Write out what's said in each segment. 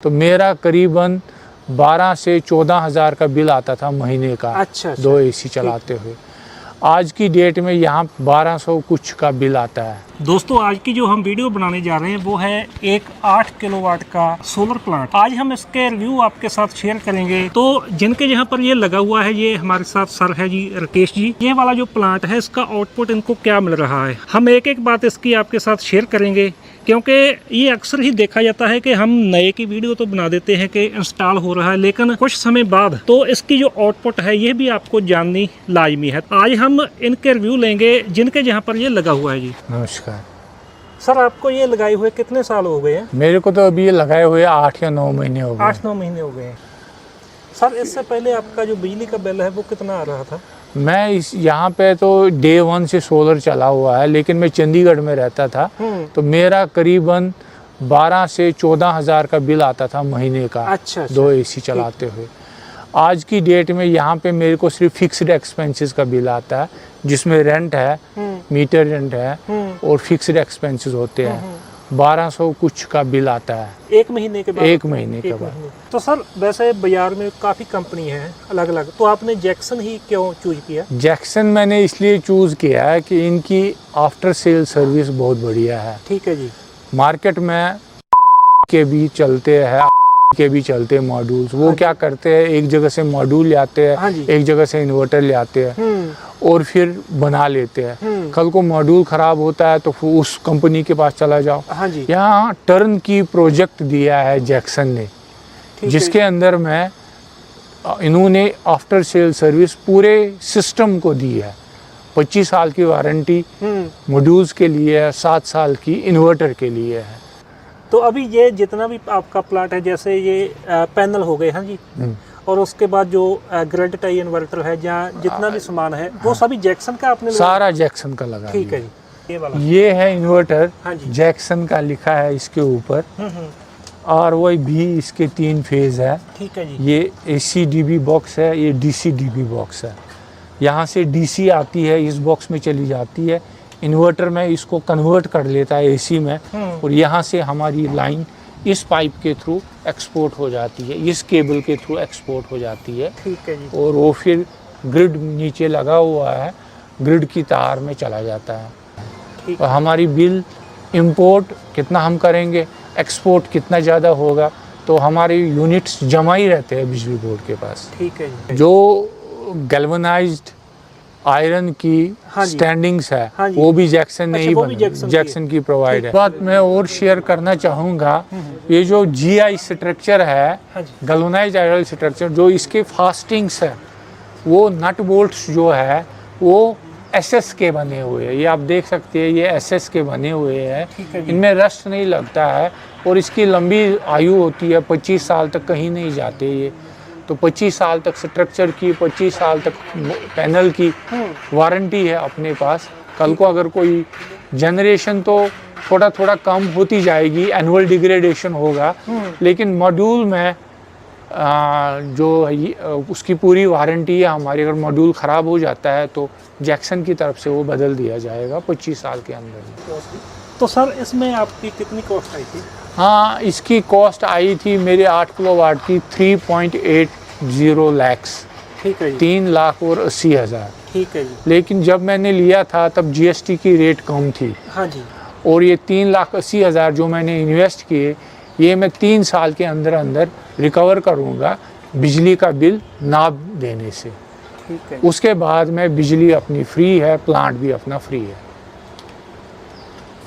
तो मेरा करीबन 12 से 14 हज़ार का बिल आता था महीने का। अच्छा। 2 एसी चलाते हुए। आज की डेट में यहाँ 1200 कुछ का बिल आता है। दोस्तों, आज की जो हम वीडियो बनाने जा रहे हैं वो है एक 8 किलोवाट का सोलर प्लांट। आज हम इसके रिव्यू आपके साथ शेयर करेंगे। तो जिनके यहाँ पर ये लगा हुआ है, ये हमारे साथ सर है जी, राकेश जी। ये वाला जो प्लांट है, इसका आउटपुट इनको क्या मिल रहा है, हम एक एक बात इसकी आपके साथ शेयर करेंगे। क्योंकि ये अक्सर ही देखा जाता है कि हम नए की वीडियो तो बना देते हैं कि इंस्टॉल हो रहा है, लेकिन कुछ समय बाद तो इसकी जो आउटपुट है ये भी आपको जाननी लाजमी है। आज हम इनके रिव्यू लेंगे जिनके यहाँ पर ये लगा हुआ है जी। नमस्कार सर, आपको ये लगाए हुए कितने साल हो गए हैं? मेरे को तो अभी ये लगाए हुए 8 या 9 महीने हो गए। 8-9 महीने हो गए हैं। सर, इससे पहले आपका जो बिजली का बिल है वो कितना आ रहा था? मैं इस यहाँ पे तो डे 1 से सोलर चला हुआ है, लेकिन मैं चंडीगढ़ में रहता था। तो मेरा करीबन 12 से 14 हज़ार का बिल आता था महीने का। अच्छा। 2 एसी चलाते हुए। आज की डेट में यहाँ पे मेरे को सिर्फ फिक्स्ड एक्सपेंसेस का बिल आता है, जिसमें रेंट है, मीटर रेंट है और फिक्स्ड एक्सपेंसेस होते हैं। 1200 कुछ का बिल आता है एक महीने के बाद। एक महीने के बाद। तो सर, वैसे बाजार में काफ़ी कंपनी है अलग अलग, तो आपने जैक्सन ही क्यों चूज किया? जैक्सन मैंने इसलिए चूज़ किया है कि इनकी आफ्टर सेल सर्विस बहुत बढ़िया है। ठीक है जी। मार्केट में के भी चलते हैं, के भी चलते हैं मॉड्यूल्स। वो क्या करते हैं, एक जगह से मॉड्यूल ले आते हैं, एक जगह से इन्वर्टर ले आते हैं और फिर बना लेते हैं। कल को मॉड्यूल खराब होता है तो उस कंपनी के पास चला जाओ। यहाँ टर्न की प्रोजेक्ट दिया है जैक्सन ने, जिसके अंदर में इन्होंने आफ्टर सेल सर्विस पूरे सिस्टम को दी है। 25 साल की वारंटी मॉड्यूल्स के लिए है, 7 साल की इन्वर्टर के लिए है। तो अभी ये जितना भी आपका प्लांट है, जैसे ये पैनल हो गए हैं जी, और उसके बाद जो ग्रिड टाई इन्वर्टर है, जहाँ जितना भी सामान है वो सभी जैक्सन का आपने सारा जैक्सन का लगा। ठीक है जी। ये वाला ये है इन्वर्टर, जैक्सन का लिखा है इसके ऊपर। और वही भी इसके 3 फेज है। ठीक है जी। ये AC DB बॉक्स है, ये DC DB बॉक्स है। यहाँ से DC आती है, इस बॉक्स में चली जाती है, इन्वर्टर में इसको कन्वर्ट कर लेता है AC में, और यहाँ से हमारी लाइन इस पाइप के थ्रू एक्सपोर्ट हो जाती है, इस केबल के थ्रू एक्सपोर्ट हो जाती है। ठीक है जी। और वो फिर ग्रिड नीचे लगा हुआ है, ग्रिड की तार में चला जाता है। और हमारी बिल इंपोर्ट कितना हम करेंगे, एक्सपोर्ट कितना ज़्यादा होगा, तो हमारे यूनिट्स जमा ही रहते हैं बिजली बोर्ड के पास। ठीक है जी। जो गैल्वेनाइज्ड आयरन की स्टैंडिंग्स है, वो भी जैक्सन ने ही जैक्सन की प्रोवाइड है। बात मैं और शेयर करना चाहूँगा, ये जो GI स्ट्रक्चर है, गैल्वेनाइज्ड आयरन स्ट्रक्चर, जो इसके फास्टिंग्स है, वो नट बोल्ट्स जो है वो SS के बने हुए हैं। ये आप देख सकते हैं, ये SS के बने हुए हैं। इनमें रस्ट नहीं लगता है और इसकी लंबी आयु होती है, 25 साल तक कहीं नहीं जाते ये। तो 25 साल तक स्ट्रक्चर की, 25 साल तक पैनल की वारंटी है अपने पास। कल को अगर कोई जनरेशन तो थोड़ा थोड़ा कम होती जाएगी, एनुअल डिग्रेडेशन होगा, लेकिन मॉड्यूल में जो उसकी पूरी वारंटी है हमारी। अगर मॉड्यूल ख़राब हो जाता है तो जैक्सन की तरफ से वो बदल दिया जाएगा 25 साल के अंदर। तो सर, इसमें आपकी कितनी कॉस्ट आई थी? हाँ, इसकी कॉस्ट आई थी मेरे 8 किलोवाट की 3.80 लाख। ठीक है जी। 3,80,000। ठीक है जी। लेकिन जब मैंने लिया था तब GST की रेट कम थी। हाँ जी। और ये 3,80,000 जो मैंने इन्वेस्ट किए, ये मैं 3 साल के अंदर अंदर रिकवर करूँगा बिजली का बिल ना देने से। ठीक है। उसके बाद में बिजली अपनी फ्री है, प्लांट भी अपना फ्री है।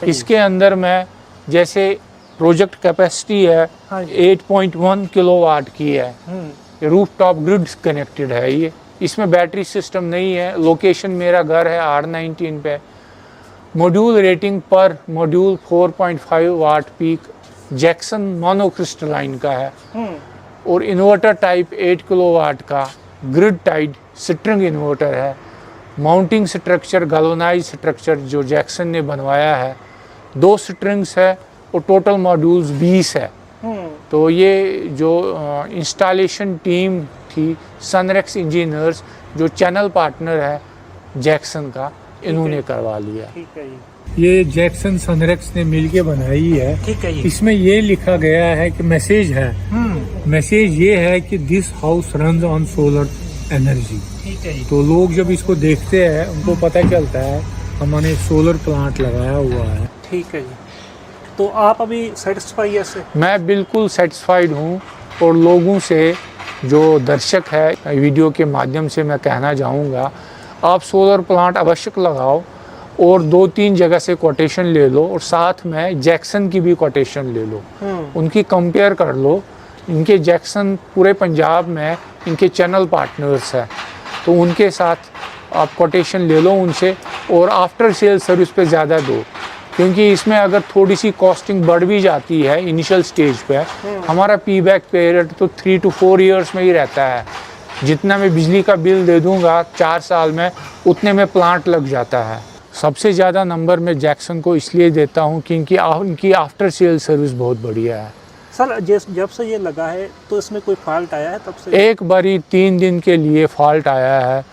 इसके अंदर में जैसे प्रोजेक्ट कैपेसिटी है 8.1 किलोवाट की है। रूफ टॉप ग्रिड कनेक्टेड है ये। इसमें बैटरी सिस्टम नहीं है। लोकेशन मेरा घर है R19 पे। मॉड्यूल रेटिंग पर module 4.5 watt peak Jakson monocrystalline का है। और इन्वर्टर टाइप 8 किलोवाट का ग्रिड टाइड स्ट्रिंग इन्वर्टर है। माउंटिंग स्ट्रक्चर गैल्वेनाइज्ड स्ट्रक्चर जो जैक्सन ने बनवाया है, 2 स्ट्रिंग्स है और टोटल मॉड्यूल्स 20 है। तो ये जो इंस्टॉलेशन टीम थी, सनरेक्स इंजीनियर्स, जो चैनल पार्टनर है जैक्सन का, इन्होंने करवा लिया। ठीक है जी। ये जैक्सन सनरेक्स ने मिलके बनाई है। ठीक है जी। इसमें ये लिखा गया है कि मैसेज है, मैसेज ये है कि this house runs on solar energy. ठीक है जी। तो लोग जब इसको देखते हैं उनको पता चलता है हमने सोलर प्लांट लगाया हुआ है। ठीक है जी। तो आप अभी सेटिस्फाई है इससे? मैं बिल्कुल सेटिस्फाइड हूँ और लोगों से, जो दर्शक है, वीडियो के माध्यम से मैं कहना चाहूँगा आप सोलर प्लांट अवश्य लगाओ और 2-3 जगह से कोटेशन ले लो और साथ में जैक्सन की भी कोटेशन ले लो, उनकी कंपेयर कर लो। इनके जैक्सन पूरे पंजाब में इनके चैनल पार्टनर्स हैं, तो उनके साथ आप कोटेशन ले लो उनसे और आफ्टर सेल सर्विस पे ज़्यादा दो, क्योंकि इसमें अगर थोड़ी सी कॉस्टिंग बढ़ भी जाती है इनिशियल स्टेज पे, हमारा पीबैक पीरियड तो 3 to 4 इयर्स में ही रहता है। जितना मैं बिजली का बिल दे दूंगा 4 साल में, उतने में प्लांट लग जाता है। सबसे ज़्यादा नंबर मैं जैक्सन को इसलिए देता हूँ क्योंकि उनकी आफ्टर सेल सर्विस बहुत बढ़िया है। सर जब से ये लगा है तो इसमें कोई फॉल्ट आया है तब से? एक बारी 3 दिन के लिए फॉल्ट आया है,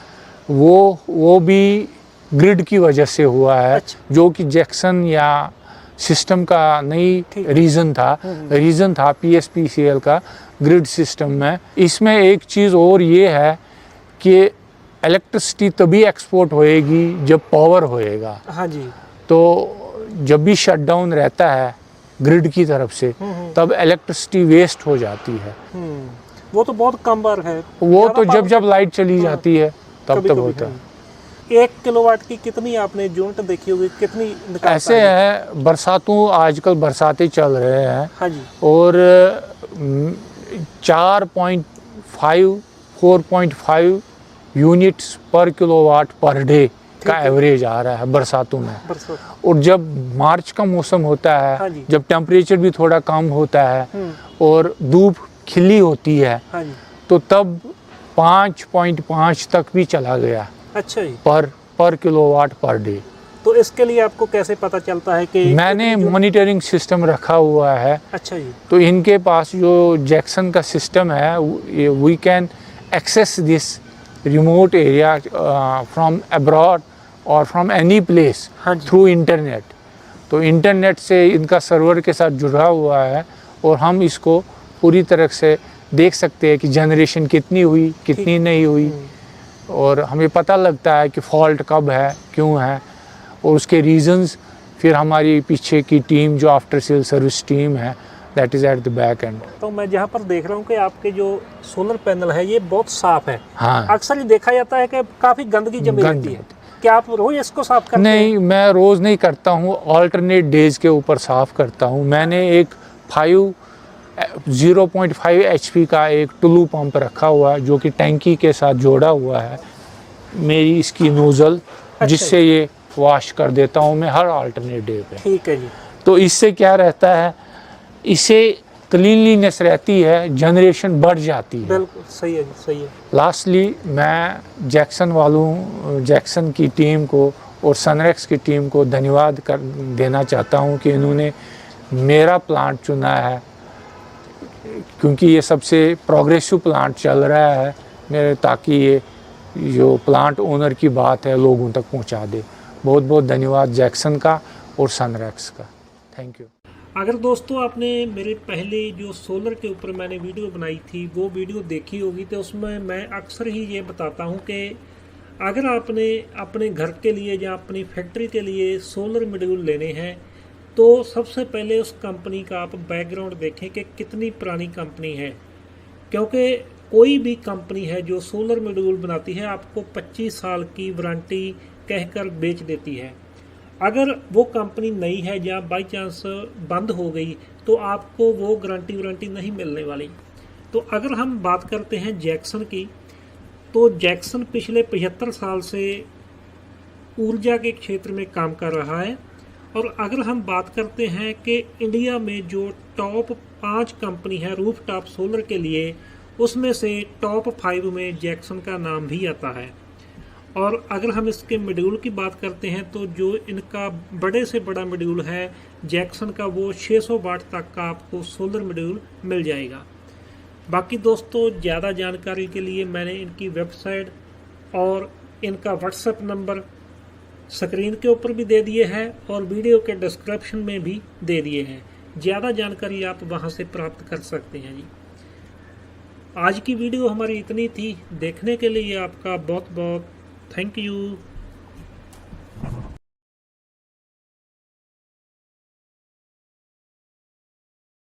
वो भी ग्रिड की वजह से हुआ है। अच्छा। जो कि जैक्सन या सिस्टम का नहीं रीज़न था PSPCL का ग्रिड सिस्टम में। इसमें एक चीज़ और ये है कि इलेक्ट्रिसिटी तभी एक्सपोर्ट होएगी जब पावर होएगा। हाँ जी। तो जब भी शटडाउन रहता है ग्रिड की तरफ से तब इलेक्ट्रिसिटी वेस्ट हो जाती है। वो तो बहुत कम बार है, वो तो जब लाइट चली जाती है तब होता है। 1 किलोवाट की कितनी आपने यूनिट देखी होगी, कितनी निकाल ऐसे है, आजकल बरसातें चल रहे हैं। हाँ जी। और 4.5 यूनिट्स पर किलोवाट पर डे का एवरेज आ रहा है बरसातों में। और जब मार्च का मौसम होता है, हाँ जब टेम्परेचर भी थोड़ा कम होता है और धूप खिली होती है, हाँ जी। तो तब 5.5 तक भी चला गया। अच्छा जी। पर किलोवाट पर डे। तो इसके लिए आपको कैसे पता चलता है कि? मैंने मॉनिटरिंग सिस्टम रखा हुआ है। अच्छा जी। तो इनके पास जो जैक्सन का सिस्टम है, we can access this remote area from abroad और from any place through internet. तो इंटरनेट से इनका सर्वर के साथ जुड़ा हुआ है और हम इसको पूरी तरह से देख सकते हैं कि जनरेशन कितनी हुई, कितनी नहीं हुई, और हमें पता लगता है कि फॉल्ट कब है, क्यों है, और उसके रीजंस फिर हमारी पीछे की टीम जो आफ्टर सेल सर्विस टीम है, that is at the back and. तो मैं जहाँ पर देख रहा हूँ कि आपके जो सोलर पैनल है ये बहुत साफ है। हाँ। अक्सर ये देखा जाता है कि काफ़ी गंदगी जमी रहती है, क्या आप रोज इसको साफ करते हैं? नहीं, मैं रोज़ नहीं करता हूँ, ऑल्टरनेट डेज के ऊपर साफ़ करता हूँ। मैंने एक 0.5 HP का एक टुल्लू पंप रखा हुआ है जो कि टैंकी के साथ जोड़ा हुआ है। मेरी इसकी नोज़ल, जिससे ये वॉश कर देता हूँ मैं हर ऑल्टरनेट डे पे। ठीक है जी। तो इससे क्या रहता है, इससे क्लीनलीनेस रहती है, जनरेशन बढ़ जाती है। बिल्कुल सही है, सही है। लास्टली मैं जैक्सन की टीम को और सनरेक्स की टीम को धन्यवाद देना चाहता हूँ कि इन्होंने मेरा प्लांट चुना है, क्योंकि ये सबसे प्रोग्रेसिव प्लांट चल रहा है मेरे, ताकि ये जो प्लांट ओनर की बात है लोगों तक पहुंचा दे। बहुत बहुत धन्यवाद जैक्सन का और सनरेक्स का। Thank you. अगर दोस्तों आपने मेरे पहले जो सोलर के ऊपर मैंने वीडियो बनाई थी वो वीडियो देखी होगी, तो उसमें मैं अक्सर ही ये बताता हूँ कि अगर आपने अपने घर के लिए या अपनी फैक्ट्री के लिए सोलर मॉड्यूल लेने हैं तो सबसे पहले उस कंपनी का आप बैकग्राउंड देखें कि कितनी पुरानी कंपनी है, क्योंकि कोई भी कंपनी है जो सोलर मॉड्यूल बनाती है आपको 25 साल की वारंटी कहकर बेच देती है। अगर वो कंपनी नई है या बाई चांस बंद हो गई तो आपको वो गारंटी वारंटी नहीं मिलने वाली। तो अगर हम बात करते हैं जैक्सन की, तो जैक्सन पिछले 75 साल से ऊर्जा के क्षेत्र में काम कर रहा है। और अगर हम बात करते हैं कि इंडिया में जो टॉप 5 कंपनी है रूफ टॉप सोलर के लिए, उसमें से टॉप 5 में जैक्सन का नाम भी आता है। और अगर हम इसके मॉड्यूल की बात करते हैं तो जो इनका बड़े से बड़ा मॉड्यूल है जैक्सन का, वो 600 वाट तक का आपको सोलर मॉड्यूल मिल जाएगा। बाकी दोस्तों ज़्यादा जानकारी के लिए मैंने इनकी वेबसाइट और इनका व्हाट्सएप नंबर स्क्रीन के ऊपर भी दे दिए हैं और वीडियो के डिस्क्रिप्शन में भी दे दिए हैं। ज़्यादा जानकारी आप वहां से प्राप्त कर सकते हैं जी। आज की वीडियो हमारी इतनी थी। देखने के लिए आपका बहुत बहुत थैंक यू।